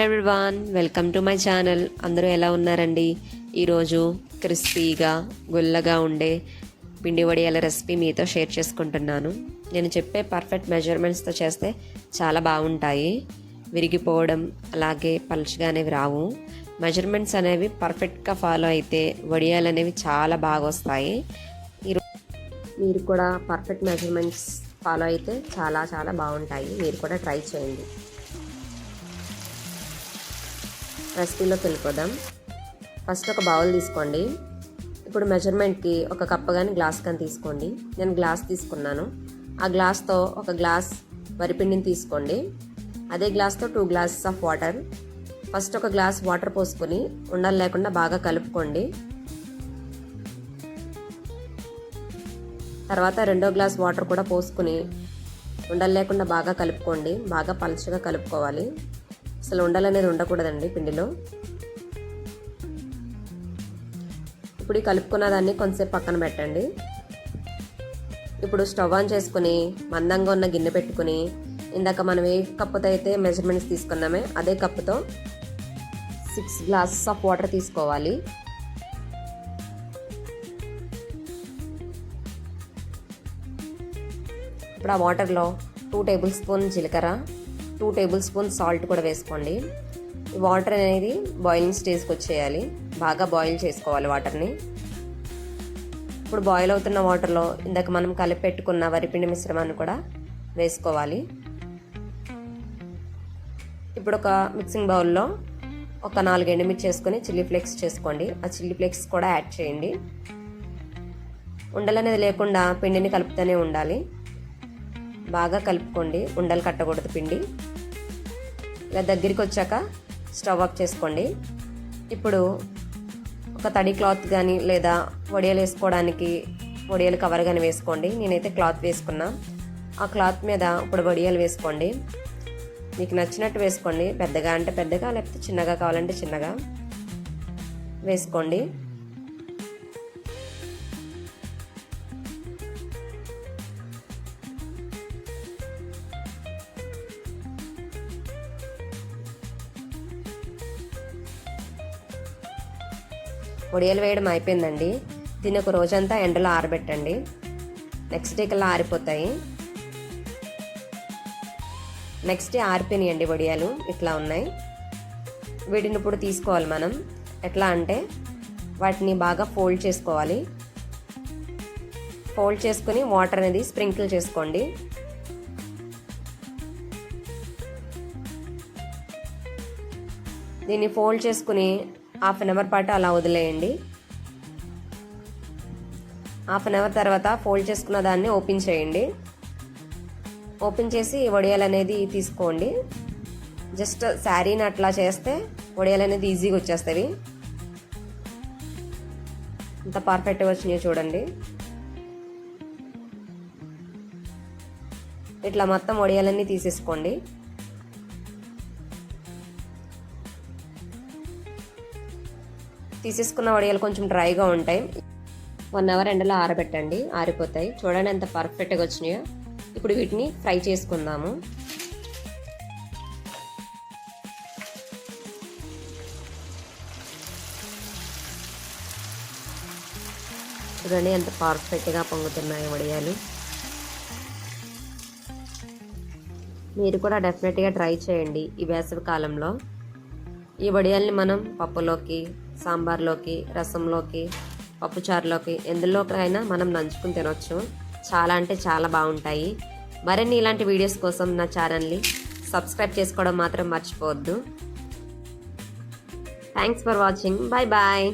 Hello everyone, welcome to my channel. అందరూ ఎలా ఉన్నారండి? ఈరోజు క్రిస్పీగా గుల్లగా ఉండే పిండి వడియాల రెసిపీ మీతో షేర్ చేసుకుంటున్నాను. నేను చెప్పే పర్ఫెక్ట్ మెజర్మెంట్స్తో చేస్తే చాలా బాగుంటాయి. విరిగిపోవడం అలాగే పలుచగా అనేవి రావు. మెజర్మెంట్స్ అనేవి పర్ఫెక్ట్గా ఫాలో అయితే వడియాలు అనేవి చాలా బాగా వస్తాయి. మీరు కూడా పర్ఫెక్ట్ మెజర్మెంట్స్ ఫాలో అయితే చాలా చాలా బాగుంటాయి. మీరు కూడా ట్రై చేయండి. రెసిపీలోకి వెళ్ళిపోదాం. ఫస్ట్ ఒక బౌల్ తీసుకోండి. ఇప్పుడు మెజర్మెంట్కి ఒక కప్పు కానీ గ్లాస్ కానీ తీసుకోండి. నేను గ్లాస్ తీసుకున్నాను. ఆ గ్లాస్తో ఒక గ్లాస్ వరిపిండిని తీసుకోండి. అదే గ్లాస్తో 2 గ్లాసెస్ ఆఫ్ వాటర్. ఫస్ట్ ఒక గ్లాస్ వాటర్ పోసుకొని ఉండలు లేకుండా బాగా కలుపుకోండి. తర్వాత రెండో గ్లాస్ వాటర్ కూడా పోసుకొని ఉండలు లేకుండా బాగా కలుపుకోండి. బాగా పలుచగా కలుపుకోవాలి. అసలు ఉండలు అనేది ఉండకూడదండి పిండిలో. ఇప్పుడు ఈ కలుపుకున్న దాన్ని కొంచెంసేపు పక్కన పెట్టండి. ఇప్పుడు స్టవ్ ఆన్ చేసుకుని మందంగా ఉన్న గిన్నె పెట్టుకుని ఇందాక మనం ఏ కప్పుతో అయితే మెజర్మెంట్స్ తీసుకున్నామే అదే కప్పుతో 6 గ్లాసెస్ ఆఫ్ వాటర్ తీసుకోవాలి. ఇప్పుడు ఆ వాటర్లో 2 టేబుల్ స్పూన్ జీలకర్ర, 2 టేబుల్ స్పూన్ సాల్ట్ కూడా వేసుకోండి. ఈ వాటర్ అనేది బాయిలింగ్ స్టేజ్కి వచ్చేయాలి. బాగా బాయిల్ చేసుకోవాలి వాటర్ని. ఇప్పుడు బాయిల్ అవుతున్న వాటర్లో ఇందాక మనం కలిపి పెట్టుకున్న వరిపిండి మిశ్రమాన్ని కూడా వేసుకోవాలి. ఇప్పుడు ఒక మిక్సింగ్ బౌల్లో ఒక 4 ఎండుమిర్చి చేసుకొని చిల్లీ ఫ్లేక్స్ చేసుకోండి. ఆ చిల్లీ ఫ్లేక్స్ కూడా యాడ్ చేయండి. ఉండలు అనేది లేకుండా పిండిని కలుపుతూనే ఉండాలి. బాగా కలుపుకోండి, ఉండలు కట్టకూడదు పిండి. ఇలా దగ్గరికి వచ్చాక స్టవ్ ఆఫ్ చేసుకోండి. ఇప్పుడు ఒక తడి క్లాత్ కానీ లేదా వడియాలు వేసుకోవడానికి వడియాలు కవర్ కానీ వేసుకోండి. నేనైతే క్లాత్ వేసుకున్నా. ఆ క్లాత్ మీద ఇప్పుడు వడియాలు వేసుకోండి. మీకు నచ్చినట్టు వేసుకోండి. పెద్దగా అంటే పెద్దగా, లేకపోతే చిన్నగా కావాలంటే చిన్నగా వేసుకోండి. వడియాలు వేయడం అయిపోయిందండి. దీన్ని ఒక రోజంతా ఎండలో ఆరబెట్టండి. నెక్స్ట్ డే కల్లా ఆరిపోతాయి. నెక్స్ట్ డే ఆరిపోయినాయండి వడియాలు, ఇట్లా ఉన్నాయి. వీటిని ఇప్పుడు తీసుకోవాలి మనం. ఎట్లా అంటే వాటిని బాగా ఫోల్డ్ చేసుకోవాలి. ఫోల్డ్ చేసుకుని వాటర్ అనేది స్ప్రింకిల్ చేసుకోండి. దీన్ని ఫోల్డ్ చేసుకుని ½ అన్ అవర్ పాటు అలా వదిలేయండి. ½ అన్ అవర్ తర్వాత ఫోల్డ్ చేసుకున్న దాన్ని ఓపెన్ చేయండి. ఓపెన్ చేసి వడియాలు అనేది తీసుకోండి. జస్ట్ శారీని అట్లా చేస్తే వడియాలు అనేది ఈజీగా వచ్చేస్తాయి. ఇంత పర్ఫెక్ట్గా వచ్చినాయో చూడండి. ఇట్లా మొత్తం వడియాలన్నీ తీసేసుకోండి. తీసేసుకున్న వడియాలు కొంచెం డ్రైగా ఉంటాయి. 1 అవర్ ఎండలో ఆరబెట్టండి, ఆరిపోతాయి. చూడండి ఎంత పర్ఫెక్ట్గా వచ్చినాయో. ఇప్పుడు వీటిని ఫ్రై చేసుకుందాము. చూడండి ఎంత పర్ఫెక్ట్గా పొంగుతున్నాయి వడియాలు. మీరు కూడా డెఫినెట్గా ట్రై చేయండి ఈ వేసవి కాలంలో. ఈ వడియాల్ని మనం పప్పులోకి, సాంబార్లోకి, రసంలోకి, పప్పుచారులోకి ఎందులోకైనా మనం నంచుకుని తినొచ్చు. చాలా అంటే చాలా బాగుంటాయి. మరిన్ని ఇలాంటి వీడియోస్ కోసం నా ఛానల్ని సబ్స్క్రైబ్ చేసుకోవడం మాత్రం మర్చిపోవద్దు. Thanks for watching. Bye bye.